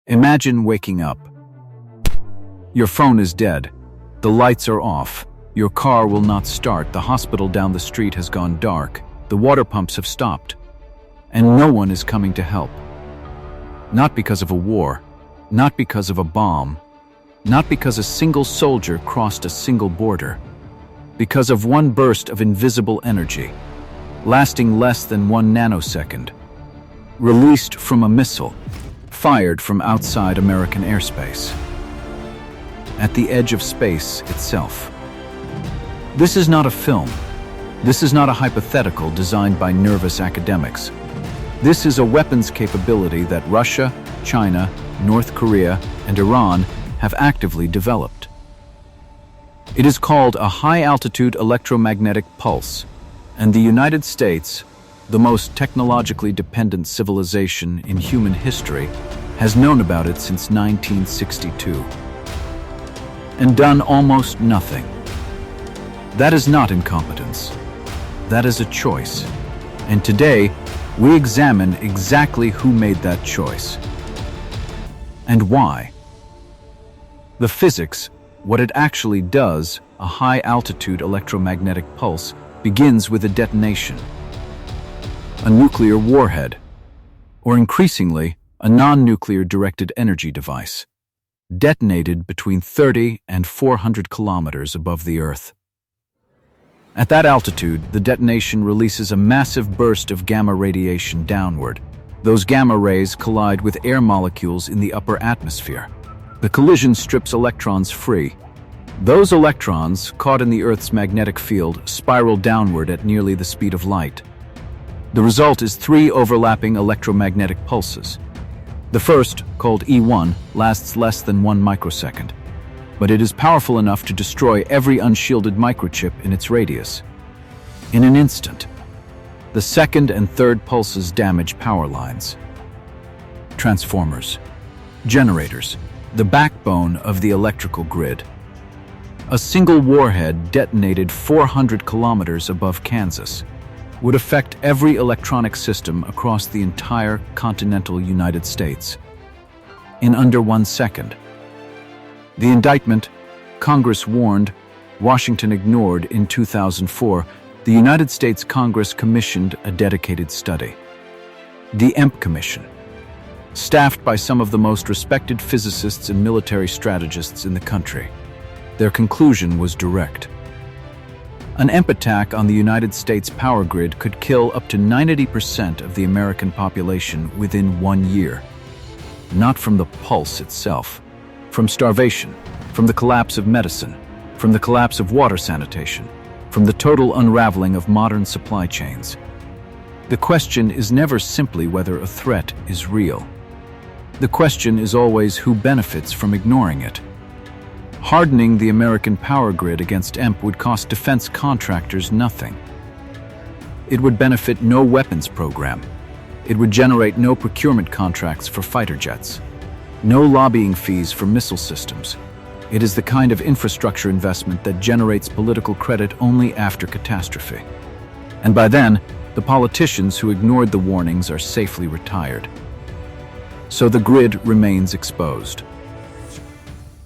Imagine waking up. Your phone is dead. The lights are off. Your car will not start. The hospital down the street has gone dark. The water pumps have stopped. And no one is coming to help. Not because of a war. Not because of a bomb. Not because a single soldier crossed a single border. Because of one burst of invisible energy, lasting less than 1 nanosecond, released from a missile, fired from outside American airspace, at the edge of space itself. This is not a film. This is not a hypothetical designed by nervous academics. This is a weapons capability that Russia, China, North Korea, and Iran have actively developed. It is called a high-altitude electromagnetic pulse, and the United States, the most technologically dependent civilization in human history, has known about it since 1962 and done almost nothing. That is not incompetence. That is a choice. And today, we examine exactly who made that choice and why. The physics, what it actually does, a high-altitude electromagnetic pulse, begins with a detonation. A nuclear warhead, or increasingly, a non-nuclear directed energy device, detonated between 30 and 400 kilometers above the Earth. At that altitude, the detonation releases a massive burst of gamma radiation downward. Those gamma rays collide with air molecules in the upper atmosphere. The collision strips electrons free. Those electrons, caught in the Earth's magnetic field, spiral downward at nearly the speed of light. The result is 3 overlapping electromagnetic pulses. The first, called E1, lasts less than 1 microsecond, but it is powerful enough to destroy every unshielded microchip in its radius. In an instant, the second and third pulses damage power lines, transformers, generators, the backbone of the electrical grid. A single warhead detonated 400 kilometers above Kansas would affect every electronic system across the entire continental United States in under 1 second. The indictment, Congress warned, Washington ignored. In 2004, the United States Congress commissioned a dedicated study, the EMP Commission, staffed by some of the most respected physicists and military strategists in the country. Their conclusion was direct. An EMP attack on the United States power grid could kill up to 90% of the American population within 1 year. Not from the pulse itself, from starvation, from the collapse of medicine, from the collapse of water sanitation, from the total unraveling of modern supply chains. The question is never simply whether a threat is real. The question is always who benefits from ignoring it. Hardening the American power grid against EMP would cost defense contractors nothing. It would benefit no weapons program. It would generate no procurement contracts for fighter jets, no lobbying fees for missile systems. It is the kind of infrastructure investment that generates political credit only after catastrophe. And by then, the politicians who ignored the warnings are safely retired. So the grid remains exposed.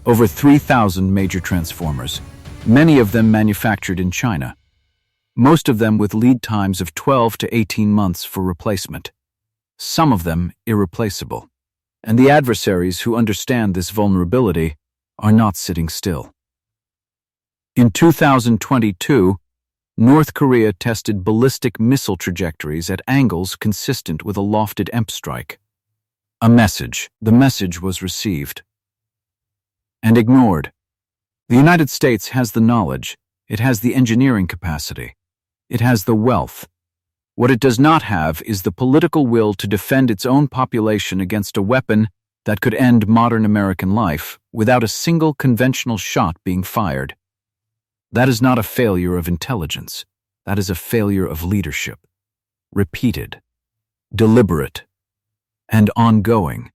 Over 3,000 major transformers, many of them manufactured in China, most of them with lead times of 12 to 18 months for replacement, some of them irreplaceable. And the adversaries who understand this vulnerability are not sitting still. In 2022, North Korea tested ballistic missile trajectories at angles consistent with a lofted EMP strike. The message was received and ignored. The United States has the knowledge, it has the engineering capacity, it has the wealth. What it does not have is the political will to defend its own population against a weapon that could end modern American life without a single conventional shot being fired. That is not a failure of intelligence. That is a failure of leadership. Repeated, deliberate, and ongoing.